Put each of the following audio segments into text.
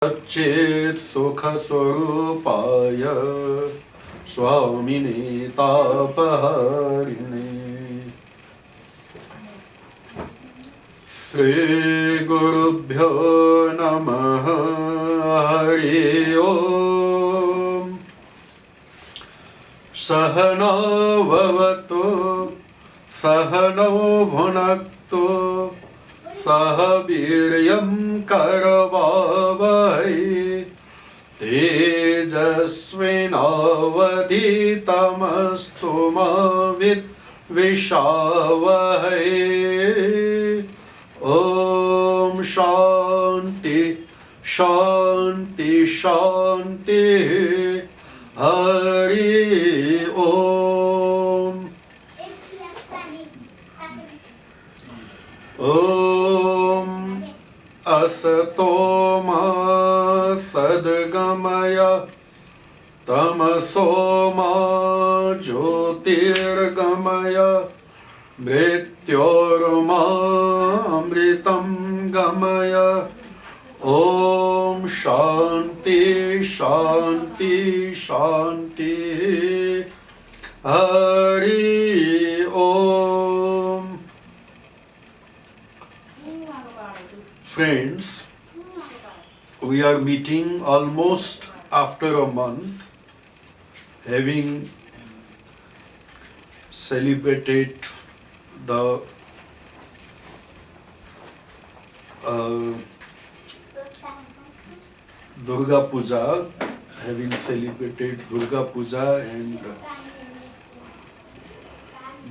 Chet Sukha Swarupaya Swamini Tapaharini Sri Gurubhyo Namaha Hari Om Sahana Vavatu Sahana Bhunaktu Sahabiryam Karavavai Tejasvinavaditamastu Mavit Vishavai Om Shanti Shanti Shanti Hari Om Om Asatoma Sadgamaya Tamasoma Jyotirgamaya Mrityorma Amritam Gamaya Om Shanti Shanti Shanti Hari Om. Friends, we are meeting almost after a month, having celebrated the Durga Puja, having celebrated Durga Puja and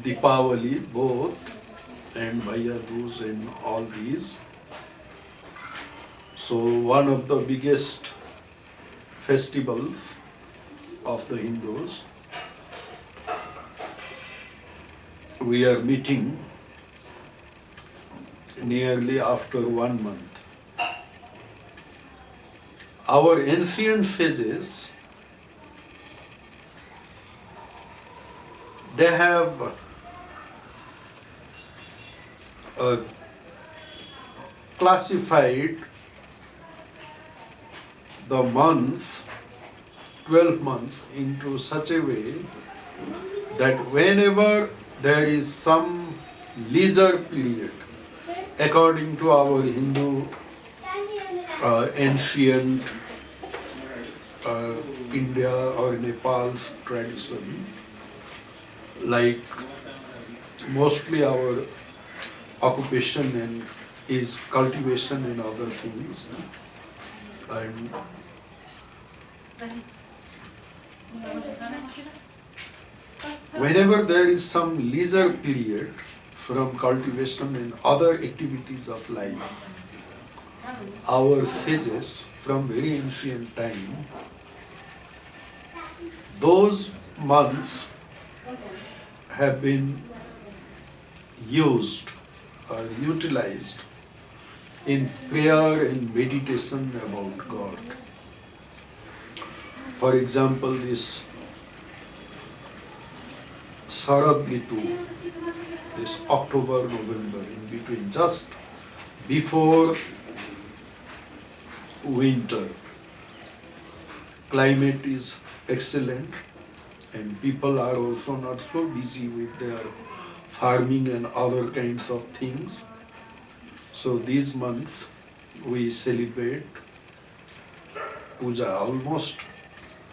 Deepavali both, and Bhaiya Dooj and all these. So one of the biggest festivals of the Hindus, we are meeting nearly after 1 month. Our ancient sages, they have classified the months, 12 months, into such a way that whenever there is some leisure period, according to our Hindu ancient India or Nepal's tradition, like mostly our occupation and is cultivation and other things, and whenever there is some leisure period from cultivation and other activities of life, our sages from very ancient time, those months have been used or utilized in prayer and meditation about God. For example, this Sharad Ritu, this October, November, in between, just before winter, climate is excellent and people are also not so busy with their farming and other kinds of things. So these months we celebrate Puja, almost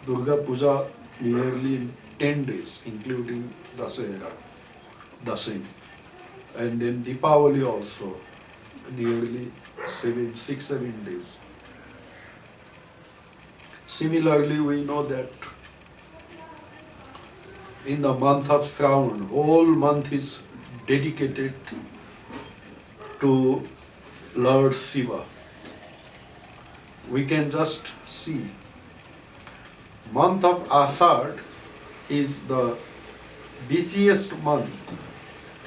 Durga Puja nearly 10 days, including Dasai, and then Deepavali also nearly 6-7 days. Similarly, we know that in the month of Shravan, whole month is dedicated to Lord Shiva. We can just see, month of Ashad is the busiest month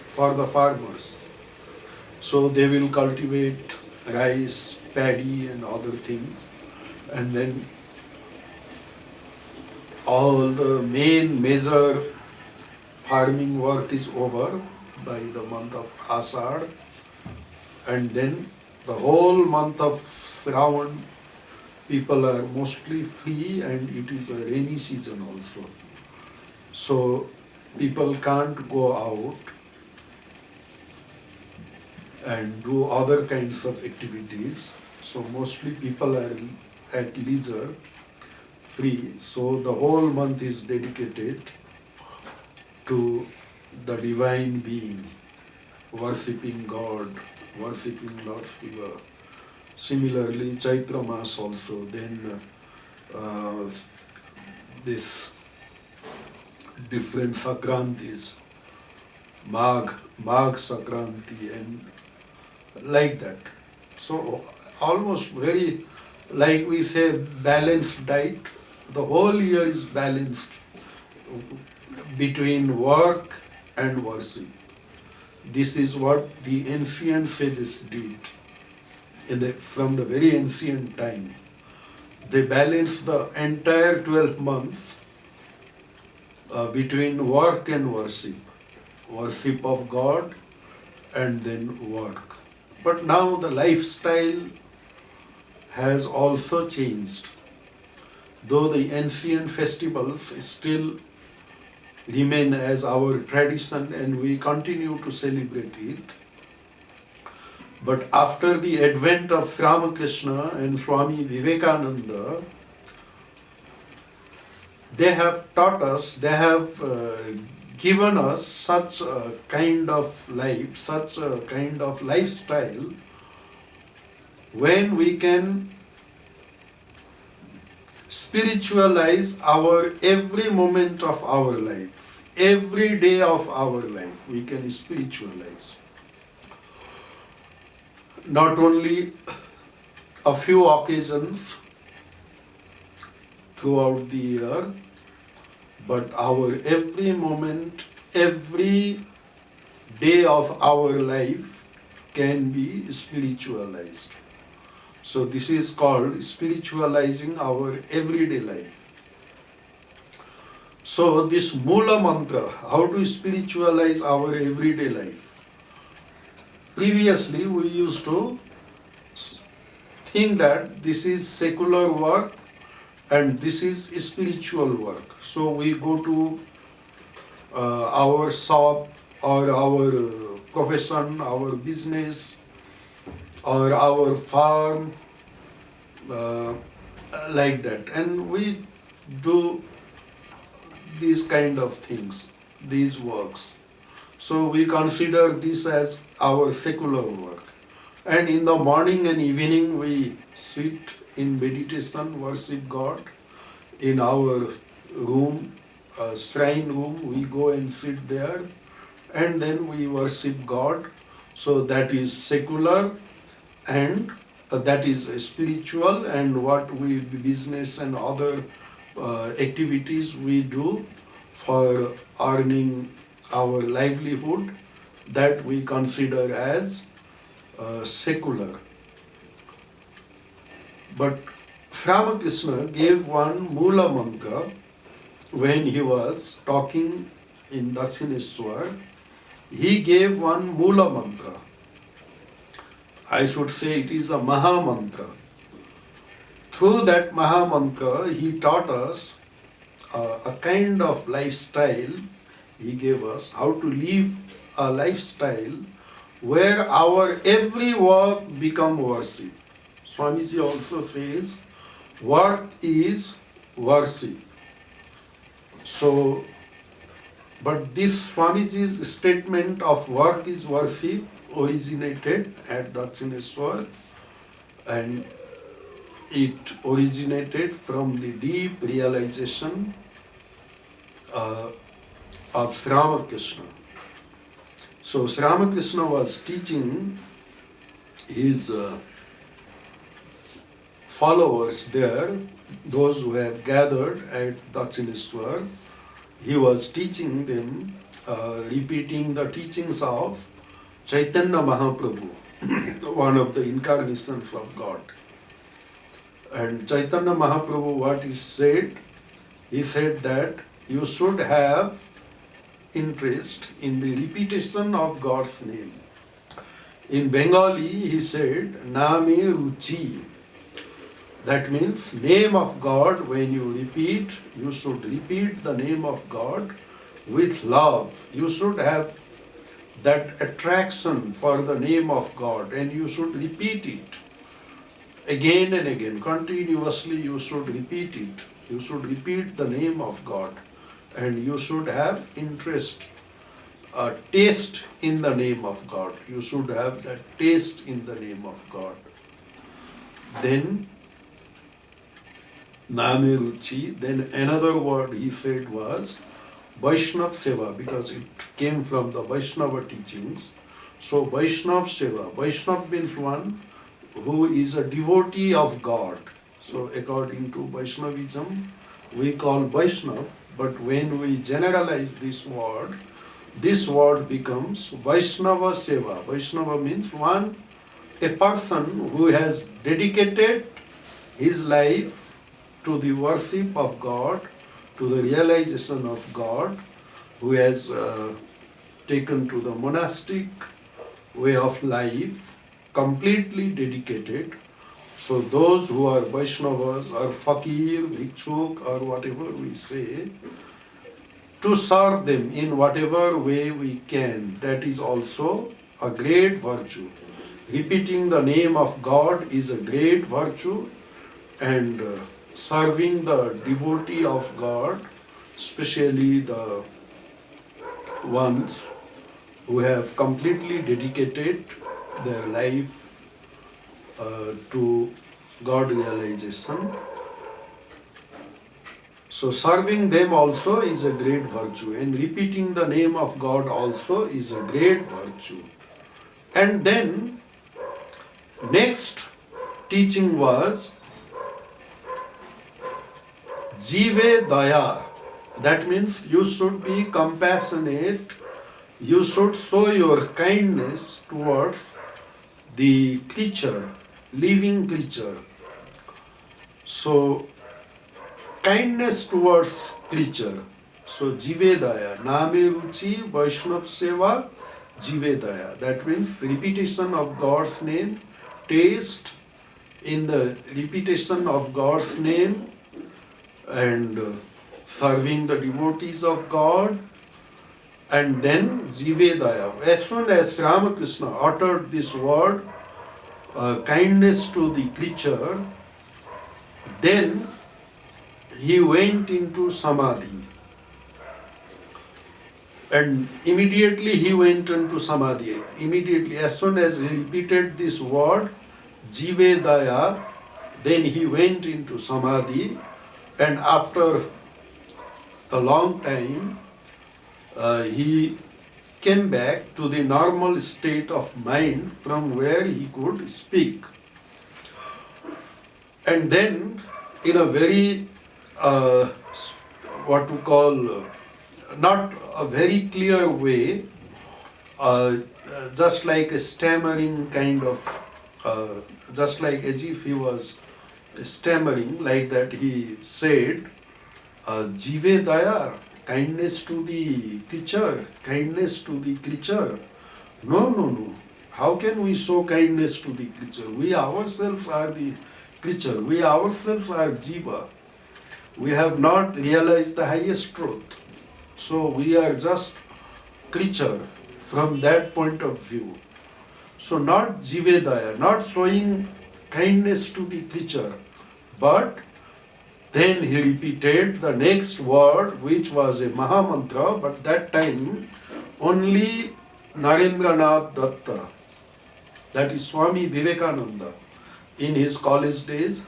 for the farmers. So they will cultivate rice, paddy and other things, and then all the main major farming work is over by the month of Ashad, and then the whole month of Shravan people are mostly free and it is a rainy season also. So people can't go out and do other kinds of activities. So mostly people are at leisure, free. So the whole month is dedicated to the divine being, worshipping God, worshipping Lord Shiva. Similarly, Chaitra Mas also, then this different Sakrantis, Magh Sakranti, and like that. So almost very, like we say, balanced diet. The whole year is balanced between work and worship. This is what the ancient sages did from the very ancient time. They balanced the entire 12 months between work and worship. Worship of God and then work. But now the lifestyle has also changed. Though the ancient festivals still remain as our tradition and we continue to celebrate it, but after the advent of Ramakrishna and Swami Vivekananda, they have taught us, they have given us such a kind of life, such a kind of lifestyle when we can spiritualize our every moment of our life, every day of our life, we can spiritualize. Not only a few occasions throughout the year, but our every moment, every day of our life can be spiritualized. So this is called spiritualizing our everyday life. So this Mula Mantra, how to spiritualize our everyday life. Previously we used to think that this is secular work and this is spiritual work. So we go to our shop or our profession, our business, or our farm, like that. And we do these kind of things, these works. So we consider this as our secular work. And in the morning and evening we sit in meditation, worship God. In our room, shrine room, we go and sit there and then we worship God. So that is secular and that is spiritual, and what we business and other activities we do for earning our livelihood, that we consider as secular. But Ramakrishna gave one Mula Mantra when he was talking in Dakshineshwar. He gave one Mula Mantra. I should say it is a Maha Mantra. Through that Maha Mantra, he taught us a kind of lifestyle. He gave us how to live a lifestyle where our every work become worship. Swamiji also says, work is worship. So, but this Swamiji's statement of work is worship originated at Dakshineshwar, and it originated from the deep realization of Sri Ramakrishna. So Sri Ramakrishna was teaching his followers there, those who have gathered at Dakshineshwar. He was teaching them, repeating the teachings of Chaitanya Mahaprabhu, one of the incarnations of God. And Chaitanya Mahaprabhu, what he said that you should have interest in the repetition of God's name. In Bengali, he said, Name Ruchi. That means name of God, when you repeat, you should repeat the name of God with love. You should have that attraction for the name of God and you should repeat it again and again. Continuously you should repeat it. You should repeat the name of God and you should have interest, taste in the name of God. You should have that taste in the name of God. Then Name Ruchi, then another word he said was Vaishnav Seva, because it came from the Vaishnava teachings. So Vaishnav Seva, Vaishnav means one who is a devotee of God. So according to Vaishnavism, we call Vaishnav, but when we generalize this word becomes Vaishnava Seva. Vaishnava means one, a person who has dedicated his life to the worship of God, to the realization of God, who has taken to the monastic way of life, completely dedicated. So those who are Vaishnavas or Fakir, Bhikshuk or whatever we say, to serve them in whatever way we can, that is also a great virtue. Repeating the name of God is a great virtue, and serving the devotee of God, especially the ones who have completely dedicated their life to God realization. So serving them also is a great virtue, and repeating the name of God also is a great virtue. And then next teaching was Jive Daya. That means you should be compassionate, you should show your kindness towards the creature, living creature. So, kindness towards creature. So, Jive Daya, Name Ruchi, Vaishnav Seva, Jive Daya. That means repetition of God's name, taste in the repetition of God's name, and serving the devotees of God, and then Jivedaya. As soon as Ramakrishna uttered this word, kindness to the creature, then he went into Samadhi. And immediately he went into Samadhi. Immediately, as soon as he repeated this word, Jivedaya, then he went into Samadhi. And after a long time, he came back to the normal state of mind from where he could speak. And then, in a very, what to call, not a very clear way, just like a stammering kind of, just like as if he was stammering, like that he said, Jive Daya, kindness to the creature, kindness to the creature. No. How can we show kindness to the creature? We ourselves are the creature, we ourselves are Jiva. We have not realized the highest truth. So we are just creature from that point of view. So not Jive Daya, not showing kindness to the creature, but then he repeated the next word, which was a Mahamantra, but that time only Narendranath Datta, that is Swami Vivekananda, in his college days,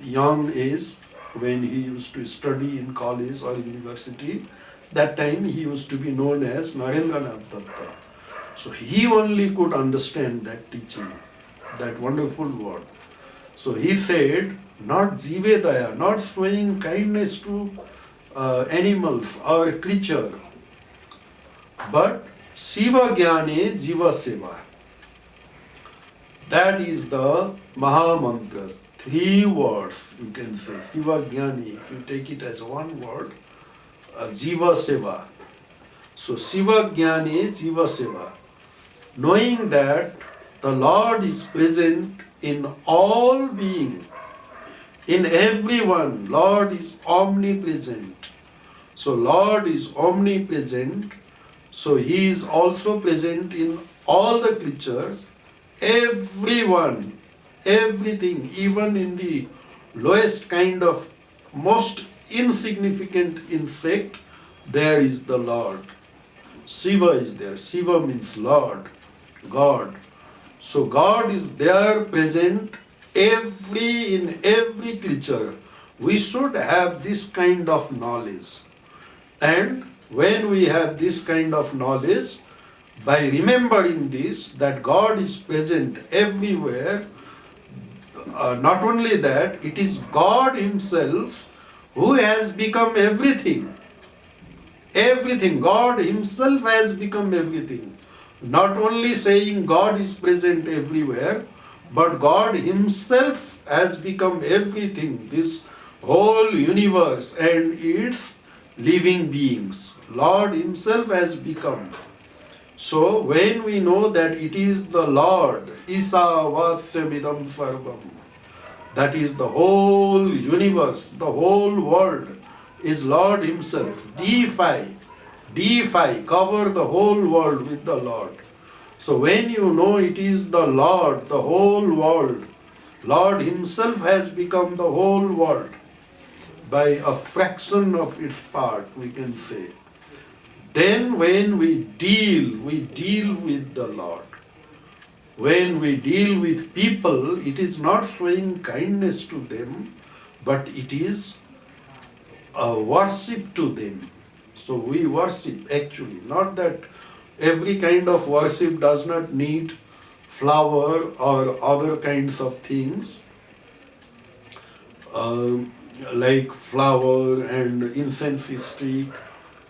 young age, when he used to study in college or university, that time he used to be known as Narendranath Datta. So he only could understand that teaching, that wonderful word. So he said, not Jive Daya, not showing kindness to animals or creature, but Shiva Jnane Jiva Seva. That is the Mahamantra. 3 words you can say. Shiva Jnani, if you take it as one word, Jiva Seva. So Shiva Jnani Jiva Seva. Knowing that the Lord is present in all being, In everyone, Lord is omnipresent. So Lord is omnipresent, so He is also present in all the creatures, everyone, everything, even in the lowest kind of most insignificant insect, there is the Lord. Shiva is there. Shiva means Lord, God. So God is there present in every creature. We should have this kind of knowledge. And when we have this kind of knowledge, by remembering this, that God is present everywhere, not only that, it is God Himself who has become everything. Everything. God Himself has become everything. Not only saying God is present everywhere, but God Himself has become everything. This whole universe and its living beings. Lord Himself has become. So when we know that it is the Lord, Isa Vasyamidam Sarvam, that is the whole universe, the whole world is Lord Himself. Deify, cover the whole world with the Lord. So when you know it is the Lord, the whole world, Lord Himself has become the whole world by a fraction of its part, we can say. Then when we deal with the Lord. When we deal with people, it is not showing kindness to them, but it is a worship to them. So we worship actually, not that every kind of worship does not need flower or other kinds of things, like flower and incense stick,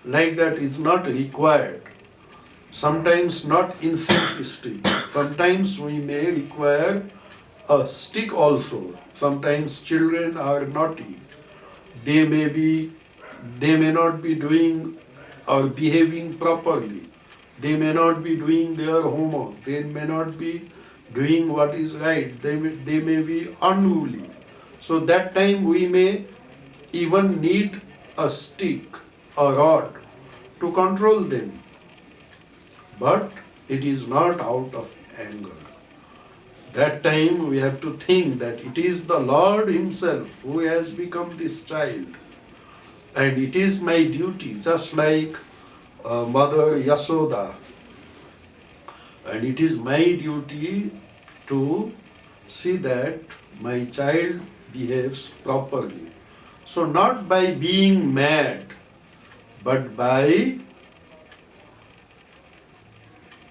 like that is not required. Sometimes not incense stick. Sometimes we may require a stick also. Sometimes children are naughty. They may not be doing or behaving properly. They may not be doing their homework. They may not be doing what is right. They may be unruly. So that time we may even need a stick, a rod to control them. But it is not out of anger. That time we have to think that it is the Lord Himself who has become this child. And it is my duty, just like Mother Yasoda. And it is my duty to see that my child behaves properly. So not by being mad, but by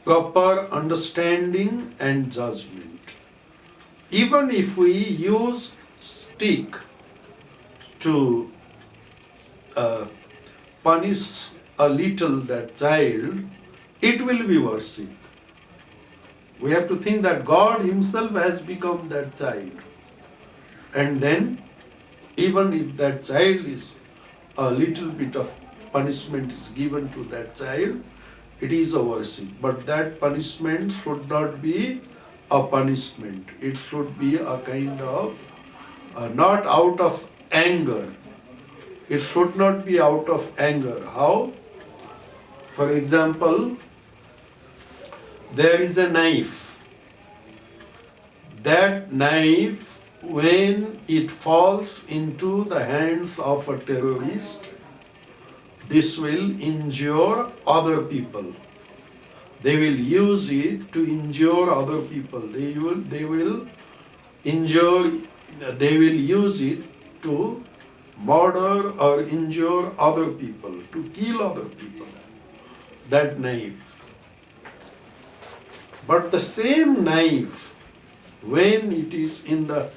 proper understanding and judgment. Even if we use stick to punish a little that child, it will be worship. We have to think that God Himself has become that child. And then, even if that child is a little bit of punishment is given to that child, it is a worship. But that punishment should not be a punishment. It should be a kind of, not out of anger. It should not be out of anger. How? For example, there is a knife. That knife, when it falls into the hands of a terrorist, this will injure other people. They will use it to injure other people. They will use it to murder or injure other people, to kill other people. That knife. But the same knife, when it is in the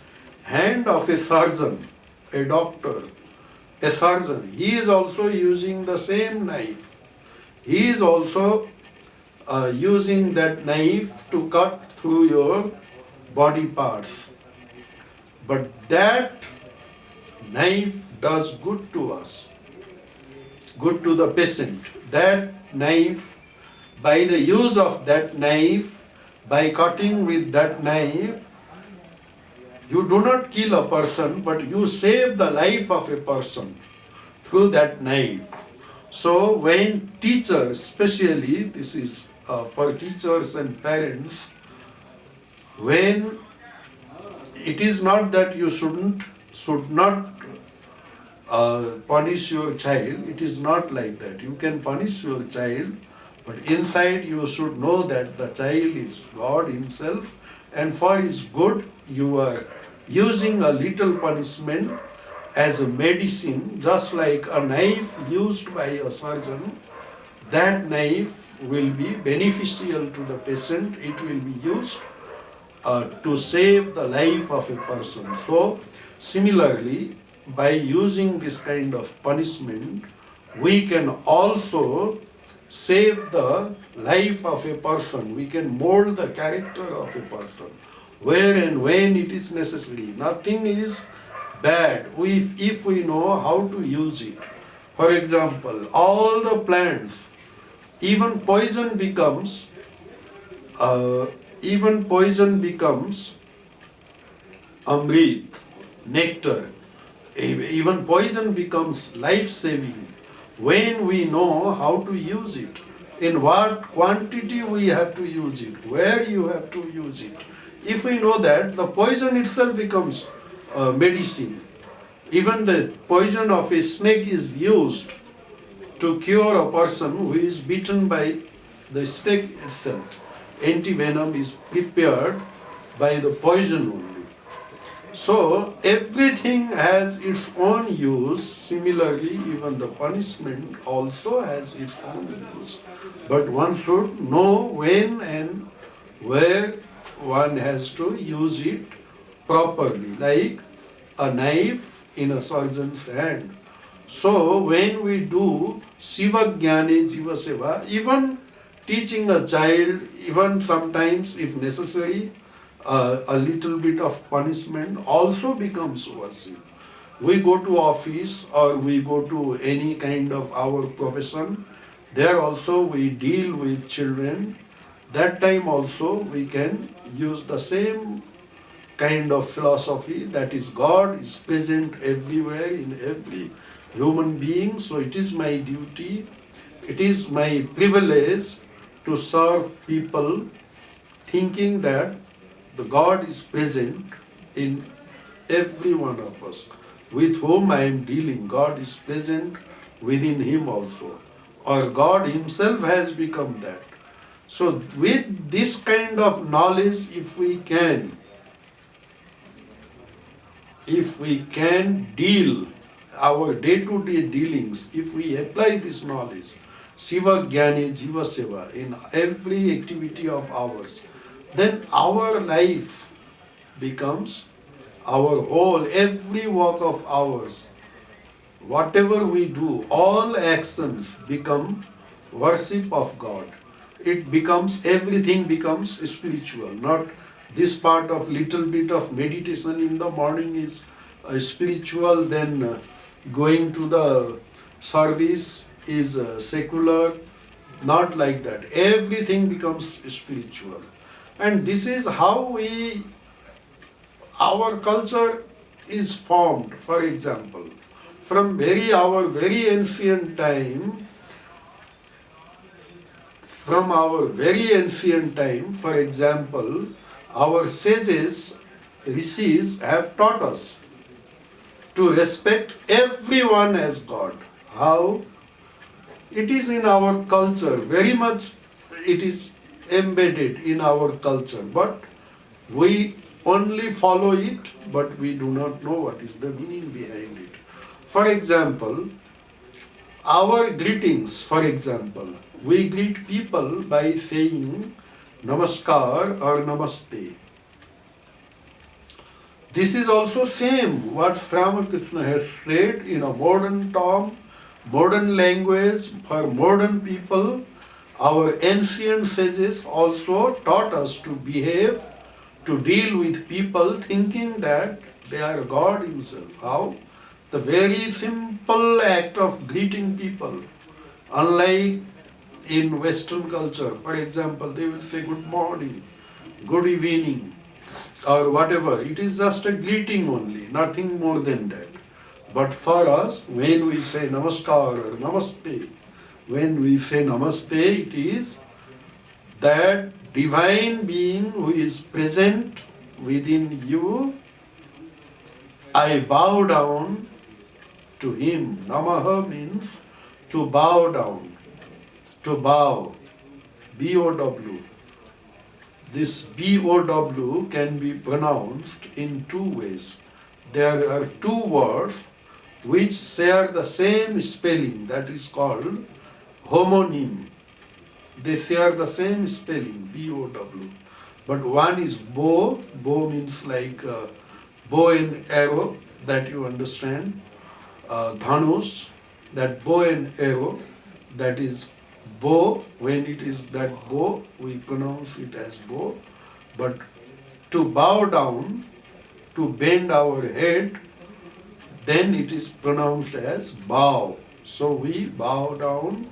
hand of a surgeon, a doctor, a surgeon, he is also using the same knife. He is also using that knife to cut through your body parts. But that knife does good to us, good to the patient. That knife, by the use of that knife, by cutting with that knife, You do not kill a person, but you save the life of a person through that knife. So when teachers, especially this is for teachers and parents, when it is not that you should not punish your child, it is not like that. You can punish your child, but inside you should know that the child is God Himself, and for His good you are using a little punishment as a medicine, just like a knife used by a surgeon. That knife will be beneficial to the patient. It will be used to save the life of a person. So, similarly, by using this kind of punishment, we can also save the life of a person. We can mold the character of a person where and when it is necessary. Nothing is bad if we know how to use it. For example, all the plants, even poison becomes uh, amrit, nectar. Even poison becomes life-saving when we know how to use it, in what quantity we have to use it, where you have to use it. If we know that, the poison itself becomes medicine. Even the poison of a snake is used to cure a person who is bitten by the snake itself. Antivenom is prepared by the poison only. So everything has its own use. Similarly, even the punishment also has its own use. But one should know when and where one has to use it properly, like a knife in a surgeon's hand. So when we do Shiva Jnani Jiva Seva, even teaching a child, even sometimes if necessary, a little bit of punishment also becomes worship. We go to office or we go to any kind of our profession, there also we deal with children. That time also we can use the same kind of philosophy, that is God is present everywhere in every human being. So it is my duty, it is my privilege to serve people, thinking that the God is present in every one of us. With whom I am dealing, God is present within him also. Or God Himself has become that. So with this kind of knowledge, if we can deal our day-to-day dealings, if we apply this knowledge, Shiva Jnani Jiva Seva, in every activity of ours, then our life becomes our whole, every work of ours, whatever we do, all actions become worship of God. It becomes, everything becomes spiritual. Not this part of little bit of meditation in the morning is spiritual, then going to the service is secular. Not like that. Everything becomes spiritual. And this is how our culture is formed. For example, from our very ancient time, for example, our sages, rishis have taught us to respect everyone as God. How? It is in our culture, very much it is embedded in our culture, but we only follow it, but we do not know what is the meaning behind it. For example, our greetings, for example, we greet people by saying Namaskar or Namaste. This is also same what Ramakrishna has said in a modern term, modern language, for modern people. Our ancient sages also taught us to behave, to deal with people thinking that they are God Himself. How? The very simple act of greeting people. Unlike in Western culture, for example, they will say good morning, good evening, or whatever. It is just a greeting only, nothing more than that. But for us, when we say namaskar or namaste, when we say namaste, it is that divine being who is present within you. I bow down to him. Namaha means to bow down, to bow, B-O-W. This B-O-W can be pronounced in two ways. There are two words which share the same spelling, that is called homonym. They share the same spelling, B-O-W. But one is bow. Bow means like bow and arrow, that you understand. Dhanush, that bow and arrow, that is bow. When it is that bow, we pronounce it as bow. But to bow down, to bend our head, then it is pronounced as bow. So we bow down.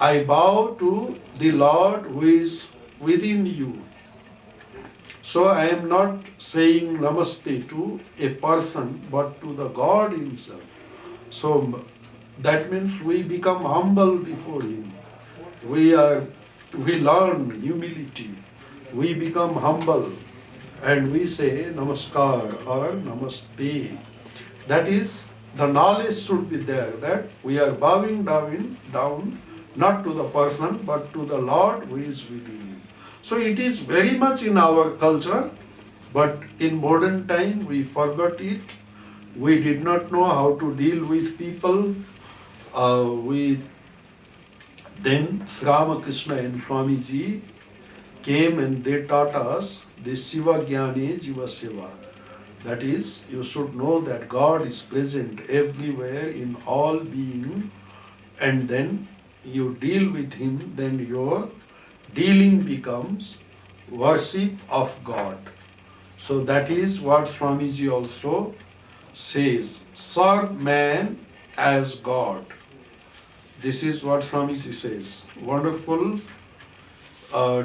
I bow to the Lord who is within you. So I am not saying namaste to a person, but to the God himself. So that means we become humble before him. We learn humility. We become humble and we say namaskar or namaste. That is, the knowledge should be there that we are bowing down not to the person but to the Lord who is within you. So it is very much in our culture, but in modern time we forgot it. We did not know how to deal with people. Then Ramakrishna and Swamiji came and they taught us this Shiva Jnane Jiva Seva. That is, you should know that God is present everywhere in all being, and then you deal with him, then your dealing becomes worship of God. So that is what Swamiji also says, serve man as God. This is what Swamiji says. Wonderful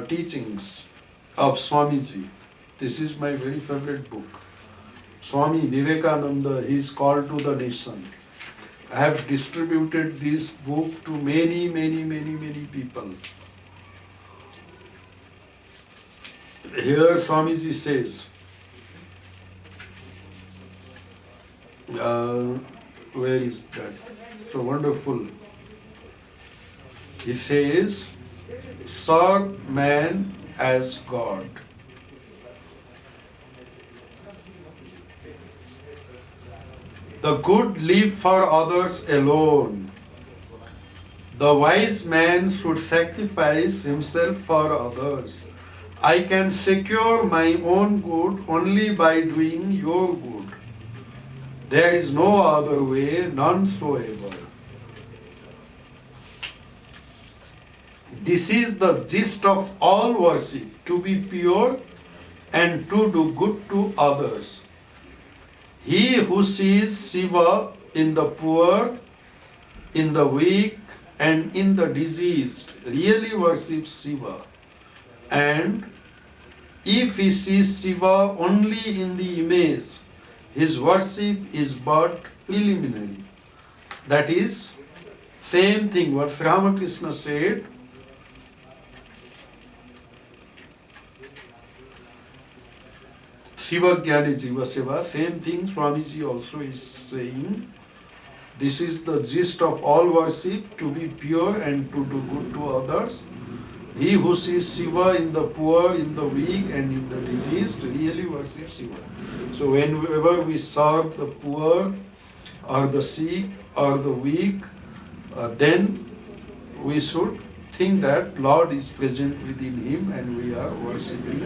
teachings of Swamiji. This is my very favorite book. Swami Vivekananda, his call to the nation. I have distributed this book to many people. Here Swamiji says, where is that? So wonderful. He says, serve man as God. The good live for others alone. The wise man should sacrifice himself for others. I can secure my own good only by doing your good. There is no other way, none so ever. This is the gist of all worship, to be pure and to do good to others. He who sees Shiva in the poor, in the weak, and in the diseased really worships Shiva. And if he sees Shiva only in the image, his worship is but preliminary. That is, same thing what Ramakrishna said. Shiva Jnane Jiva Seva, same thing Swamiji also is saying. This is the gist of all worship, to be pure and to do good to others. He who sees Shiva in the poor, in the weak and in the diseased really worships Shiva. So whenever we serve the poor or the sick or the weak, then we should think that Lord is present within him and we are worshipping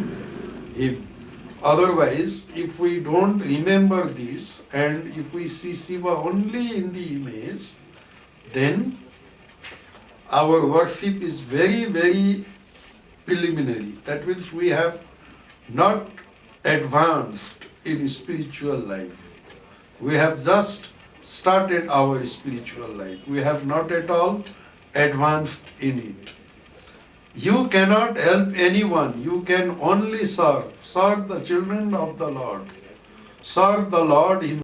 him. Otherwise, if we don't remember this and if we see Shiva only in the image, then our worship is very preliminary. That means we have not advanced in spiritual life. We have just started our spiritual life. We have not at all advanced in it. You cannot help anyone. You can only serve. Serve the children of the Lord. Serve the Lord Himself.